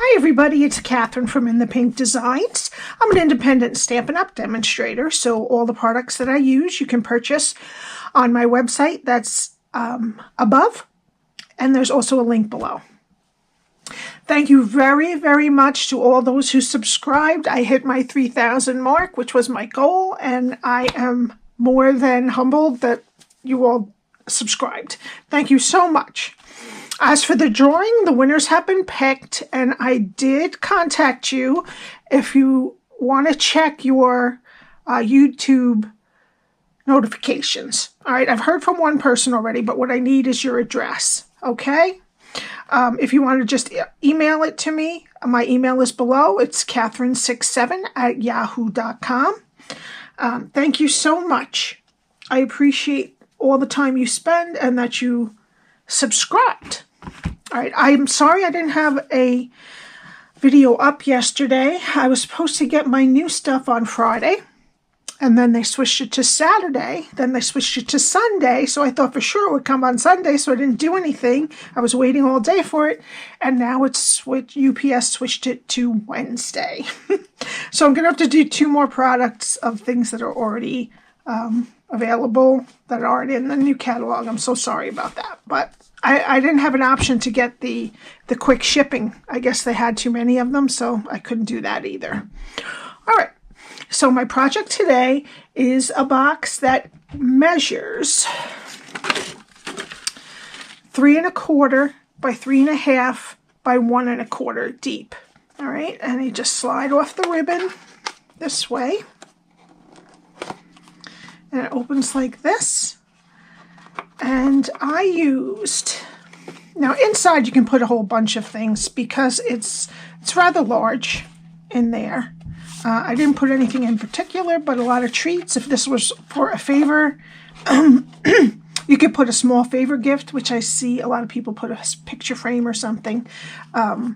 Hi everybody, it's Cathryn from In the Pink Designs. I'm an independent Stampin' Up! Demonstrator, so all the products that I use you can purchase on my website that's above, and there's also a link below. Thank you very, very much to all those who subscribed. I hit my 3,000 mark, which was my goal, and I am more than humbled that you all subscribed. Thank you so much. As for the drawing, the winners have been picked, and I did contact you if you want to check your YouTube notifications. All right, I've heard from one person already, but what I need is your address, okay? If you want to just email it to me, my email is below. It's cathryn67@yahoo.com. Thank you so much. I appreciate all the time you spend and that you subscribed. All right, I'm sorry I didn't have a video up yesterday. I was supposed to get my new stuff on Friday, and then they switched it to Saturday. Then they switched it to Sunday, so I thought for sure it would come on Sunday, so I didn't do anything. I was waiting all day for it, and now UPS switched it to Wednesday. So I'm going to have to do 2 more products of things that are already available that aren't in the new catalog. I'm so sorry about that, but I didn't have an option to get the quick shipping. I guess they had too many of them, so I couldn't do that either. All right, so my project today is a box that measures 3 1/4 by 3 1/2 by 1 1/4 deep. All right, and you just slide off the ribbon this way, and it opens like this. And I used, now inside you can put a whole bunch of things because it's rather large in there. I didn't put anything in particular, but a lot of treats. If this was for a favor, you could put a small favor gift, which I see a lot of people put a picture frame or something. A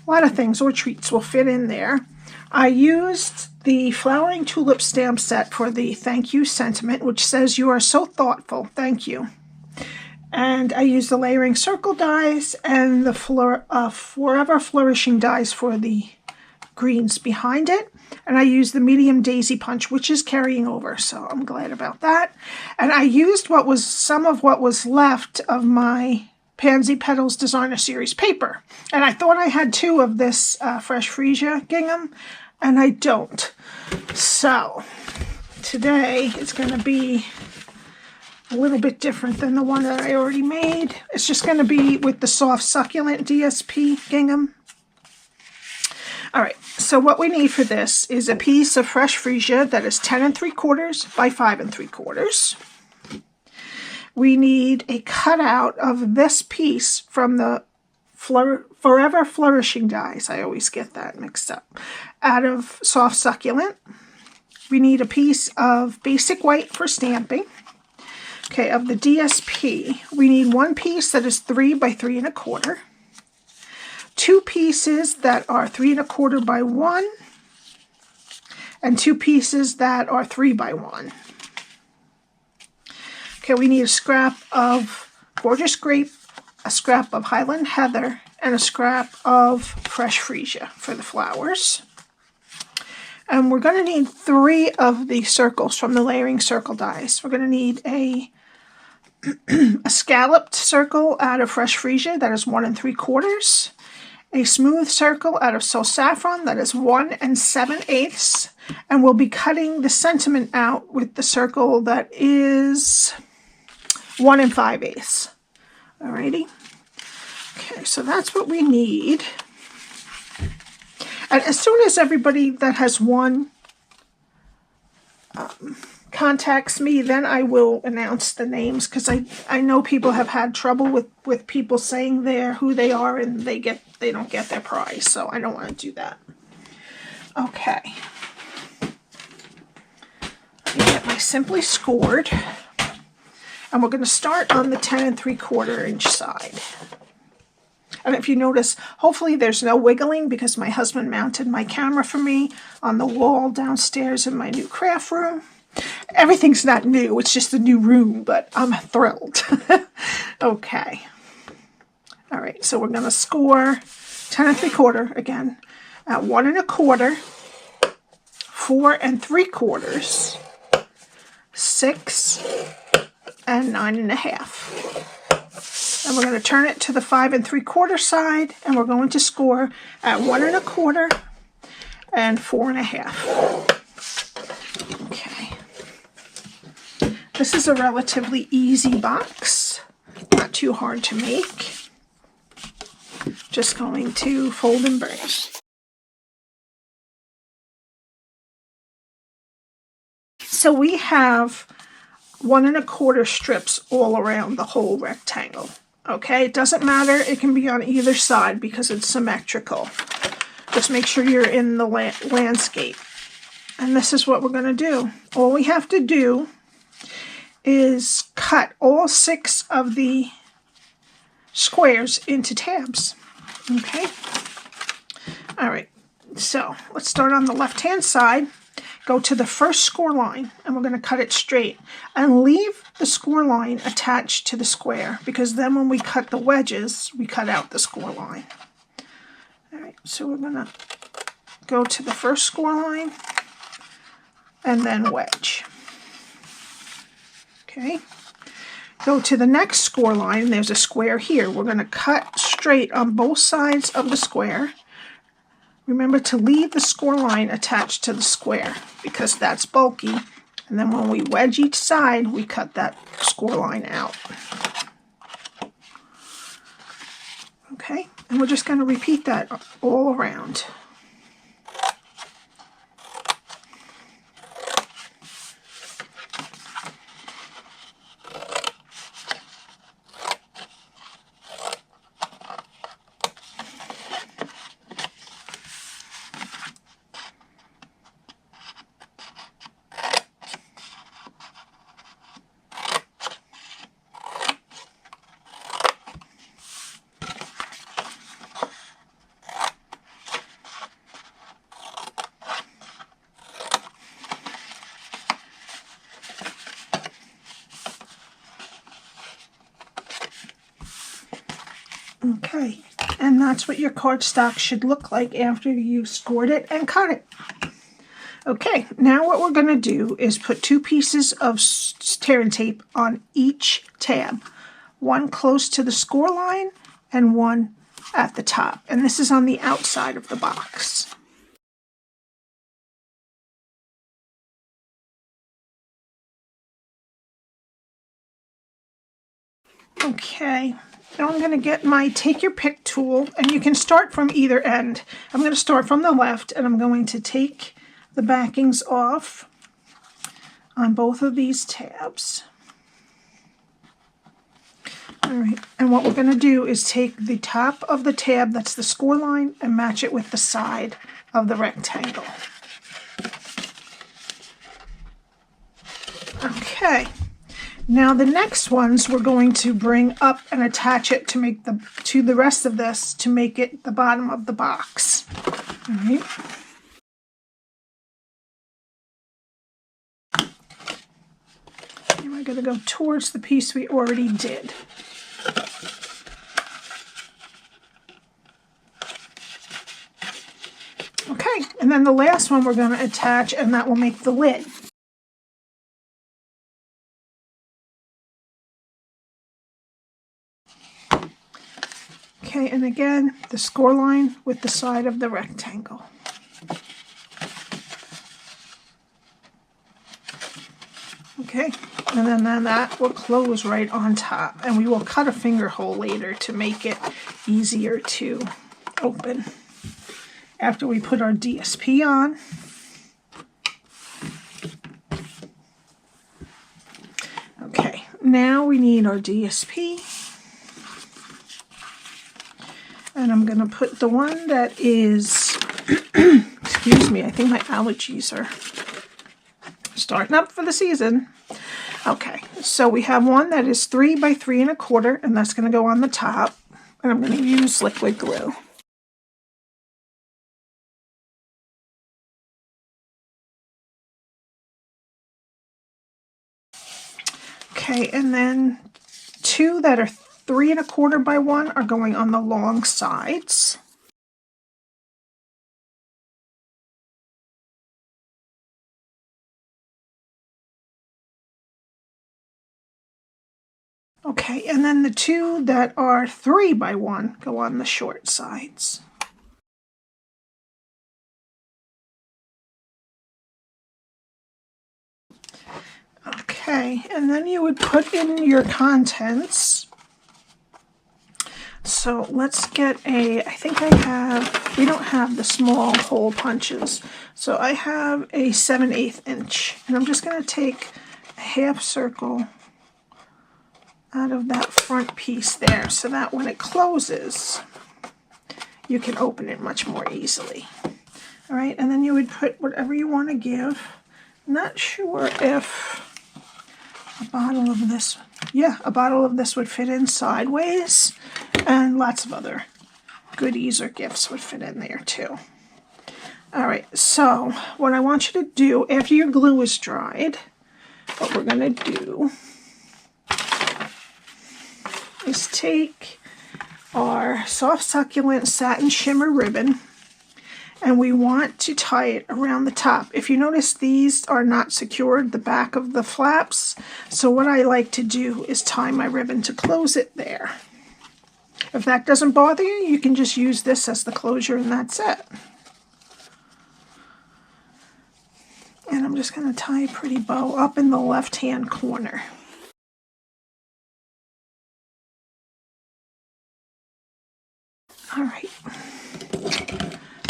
lot of things or treats will fit in there. I used the Flowering Tulip stamp set for the thank you sentiment, which says, "You are so thoughtful, thank you." And I used the layering circle dies and the Forever Flourishing dies for the greens behind it. And I used the medium daisy punch, which is carrying over, so I'm glad about that. And I used some of what was left of my Pansy Petals Designer Series paper. And I thought I had 2 of this fresh Freesia gingham, and I don't. So today it's going to be a little bit different than the one that I already made. It's just going to be with the soft Succulent DSP gingham. All right, so what we need for this is a piece of fresh Freesia that is 10 3/4 by 5 3/4. We need a cutout of this piece from the Forever Flourishing dies. I always get that mixed up. Out of soft Succulent. We need a piece of basic white for stamping. Okay, of the DSP, we need 1 piece that is 3 by 3 1/4. 2 pieces that are 3 1/4 by 1. And 2 pieces that are 3 by 1. Okay, we need a scrap of Gorgeous Grape, a scrap of Highland Heather, and a scrap of fresh Freesia for the flowers. And we're going to need 3 of the circles from the layering circle dies. We're going to need a scalloped circle out of fresh Freesia that is 1 3/4. A smooth circle out of Saffron that is 1 7/8. And we'll be cutting the sentiment out with the circle that is 1 5/8. Alrighty. Okay, so that's what we need. And as soon as everybody that has won contacts me, then I will announce the names, because I know people have had trouble with people saying who they are, and they don't get their prize, so I don't want to do that. Okay. Let me get my Simply Scored. And we're going to start on the 10 3/4 inch side. And if you notice, hopefully there's no wiggling because my husband mounted my camera for me on the wall downstairs in my new craft room. Everything's not new, it's just a new room, but I'm thrilled. Okay. All right, so we're going to score 10 3/4 again, at 1 1/4, 4 3/4, 6 and 9 1/2. And we're going to turn it to the 5 3/4 side, and we're going to score at 1 1/4 and 4 1/2. Okay. This is a relatively easy box, not too hard to make. Just going to fold and burnish. So we have 1 1/4 strips all around the whole rectangle. Okay, it doesn't matter, it can be on either side because it's symmetrical. Just make sure you're in the landscape. And this is what we're going to do. All we have to do is cut all 6 of the squares into tabs. Okay, all right, so let's start on the left hand side. Go to the first score line, and we're going to cut it straight and leave the score line attached to the square, because then when we cut the wedges, we cut out the score line. All right, so we're going to go to the first score line and then wedge. Okay, go to the next score line. There's a square here. We're going to cut straight on both sides of the square. Remember to leave the score line attached to the square because that's bulky. And then when we wedge each side, we cut that score line out. Okay, and we're just going to repeat that all around. Okay, and that's what your cardstock should look like after you scored it and cut it. Okay, now what we're going to do is put 2 pieces of tear tape on each tab. One close to the score line and one at the top. And this is on the outside of the box. Okay. Now I'm going to get my take your pick tool, and you can start from either end. I'm going to start from the left, and I'm going to take the backings off on both of these tabs. All right, and what we're going to do is take the top of the tab, that's the score line, and match it with the side of the rectangle. Okay. Now the next ones we're going to bring up and attach it to make the rest of this to make it the bottom of the box. All right. And we're going to go towards the piece we already did. Okay, and then the last one we're going to attach, and that will make the lid. Okay, and again, the score line with the side of the rectangle. Okay, and then that will close right on top, and we will cut a finger hole later to make it easier to open. After we put our DSP on. Okay, now we need our DSP. And I'm going to put the one that is, excuse me, I think my allergies are starting up for the season. Okay, so we have one that is 3 by 3 1/4, and that's going to go on the top. And I'm going to use liquid glue. Okay, and then 2 that are 3 1/4 by 1 are going on the long sides. Okay, and then the two that are 3 by 1 go on the short sides. Okay, and then you would put in your contents. So let's get I think I have, we don't have the small hole punches. So I have a 7/8 inch, and I'm just going to take a half circle out of that front piece there so that when it closes, you can open it much more easily. All right, and then you would put whatever you want to give. Not sure if a bottle of this, yeah, a bottle of this would fit in sideways, and lots of other goodies or gifts would fit in there too. All right, so what I want you to do after your glue is dried, what we're going to do is take our soft succulent satin shimmer ribbon, and we want to tie it around the top. If you notice, these are not secured, the back of the flaps, so what I like to do is tie my ribbon to close it there. If that doesn't bother you, you can just use this as the closure and that's it. And I'm just going to tie a pretty bow up in the left-hand corner. All right.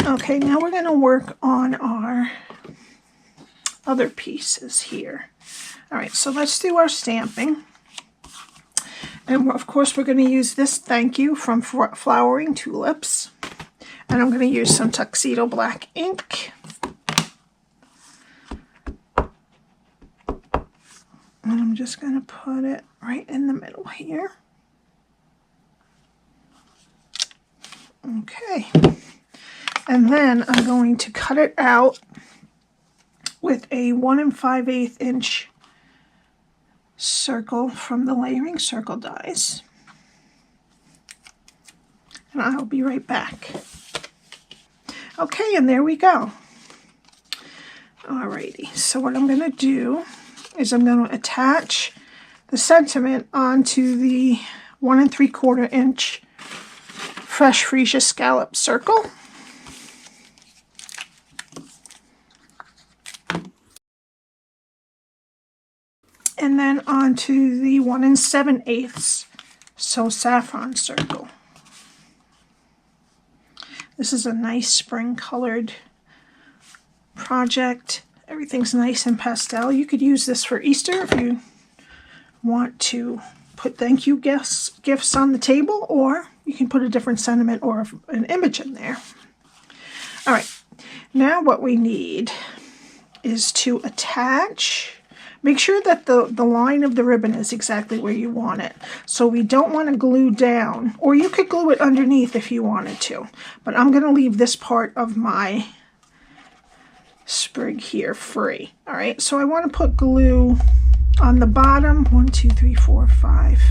Okay, now we're going to work on our other pieces here. All right, so let's do our stamping. And of course, we're going to use this thank you from Flowering Tulips. And I'm going to use some Tuxedo Black Ink. And I'm just going to put it right in the middle here. Okay. And then I'm going to cut it out with a 1 5/8 inch circle from the layering circle dies. And I'll be right back. Okay, and there we go. Alrighty, so what I'm going to do is I'm going to attach the sentiment onto the 1 3/4 inch fresh Freesia scallop circle. And then onto the 1 7/8 so saffron circle. This is a nice spring colored project. Everything's nice and pastel. You could use this for Easter if you want to put thank you gifts on the table, or you can put a different sentiment or an image in there. All right, now what we need is to attach. Make sure that the line of the ribbon is exactly where you want it. So we don't want to glue down, or you could glue it underneath if you wanted to. But I'm going to leave this part of my sprig here free. All right, so I want to put glue on the bottom, 1 2 3 4 5.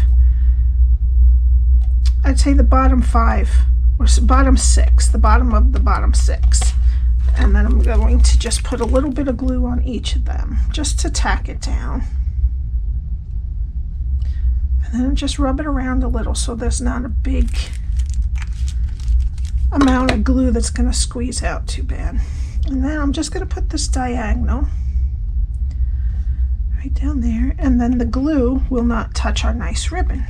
I'd say the bottom 5, or bottom 6, the bottom of the bottom 6. And then I'm going to just put a little bit of glue on each of them, just to tack it down. And then just rub it around a little so there's not a big amount of glue that's going to squeeze out too bad. And then I'm just going to put this diagonal right down there, and then the glue will not touch our nice ribbon.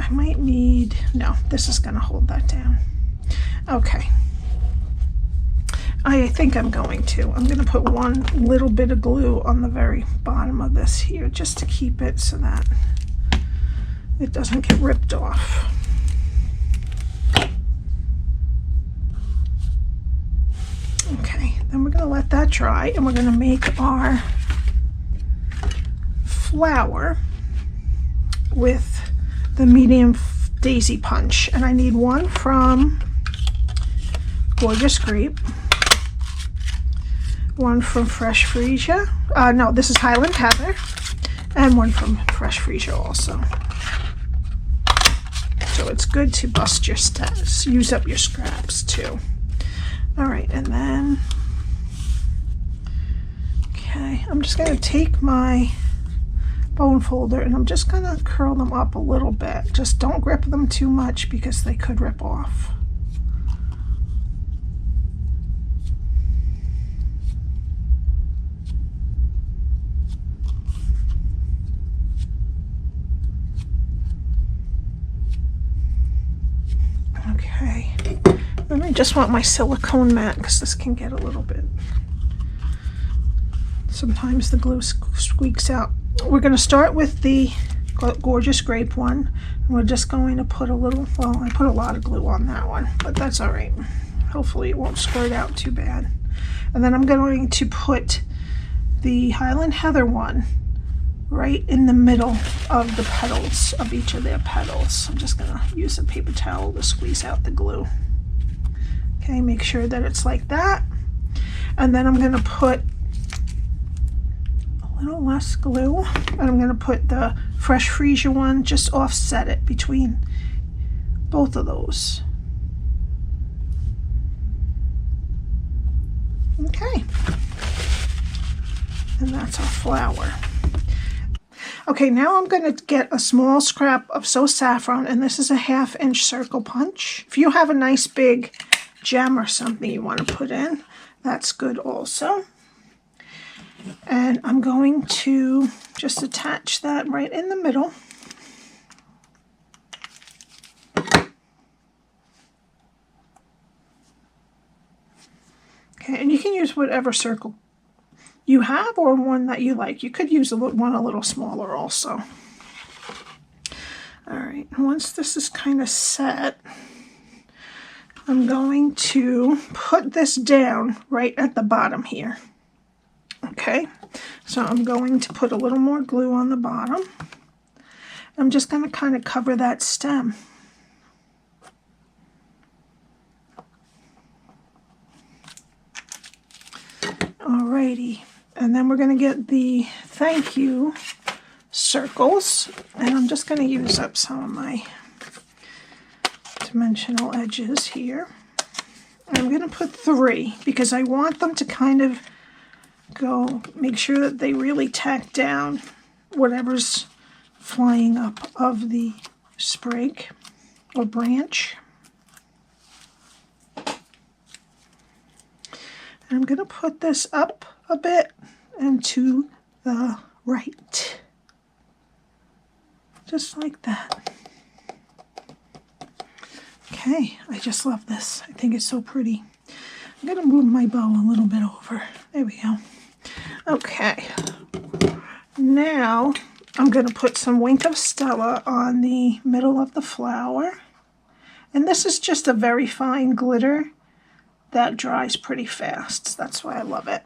I might need, no, this is going to hold that down. Okay. I think I'm going to put one little bit of glue on the very bottom of this here, just to keep it so that it doesn't get ripped off. Okay, then we're going to let that dry, and we're going to make our flower with the medium daisy punch, and I need one from Gorgeous Grape, one from Fresh Freesia, no, this is Highland Heather, and one from Fresh Freesia also. So it's good to bust your steps, use up your scraps too. All right, and then, okay. Okay, I'm just going to take my bone folder and I'm just going to curl them up a little bit. Just don't grip them too much because they could rip off. Okay, and I just want my silicone mat because this can get a little bit, sometimes the glue squeaks out. We're going to start with the gorgeous grape one. And we're just going to put a little, well, I put a lot of glue on that one, but that's all right. Hopefully it won't squirt out too bad. And then I'm going to put the Highland Heather one right in the middle of the petals of each of their petals. I'm just going to use a paper towel to squeeze out the glue. Okay, make sure that it's like that. And then I'm going to put a little less glue, and I'm going to put the fresh Freesia one, just offset it between both of those. Okay, and that's our flower. Okay, now I'm going to get a small scrap of So Saffron, and this is a 1/2 inch circle punch. If you have a nice big gem or something you want to put in, that's good also. And I'm going to just attach that right in the middle. Okay, and you can use whatever circle you have or one that you like. You could use one a little smaller also. All right, once this is kind of set, I'm going to put this down right at the bottom here. Okay, so I'm going to put a little more glue on the bottom. I'm just going to kind of cover that stem. Alrighty, and then we're going to get the thank you circles, and I'm just going to use up some of my dimensional edges here. I'm going to put 3 because I want them to kind of go, make sure that they really tack down whatever's flying up of the sprig or branch. And I'm going to put this up a bit and to the right, just like that. Okay, I just love this. I think it's so pretty. I'm going to move my bow a little bit over. There we go. Okay, now I'm going to put some Wink of Stella on the middle of the flower. And this is just a very fine glitter that dries pretty fast. That's why I love it.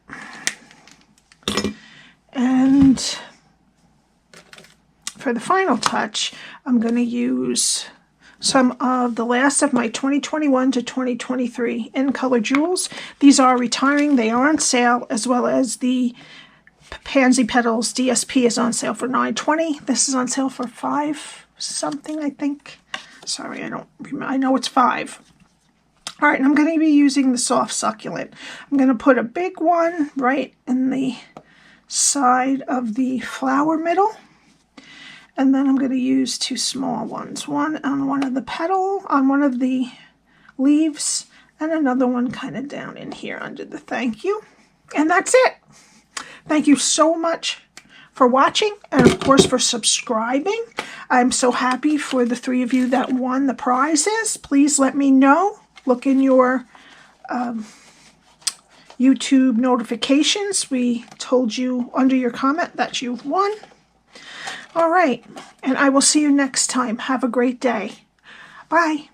And for the final touch, I'm going to use some of the last of my 2021 to 2023 in color jewels. These are retiring. They are on sale, as well as the Pansy Petals DSP is on sale for $9.20. This is on sale for $5 something, I think. Sorry, I don't remember. I know it's $5. All right, and I'm going to be using the soft succulent. I'm going to put a big one right in the side of the flower middle. And then I'm going to use 2 small ones. One on one of the petal, on one of the leaves, and another one kind of down in here under the thank you. And that's it. Thank you so much for watching, and of course for subscribing. I'm so happy for the 3 of you that won the prizes. Please let me know. Look in your YouTube notifications. We told you under your comment that you've won. All right, and I will see you next time. Have a great day. Bye.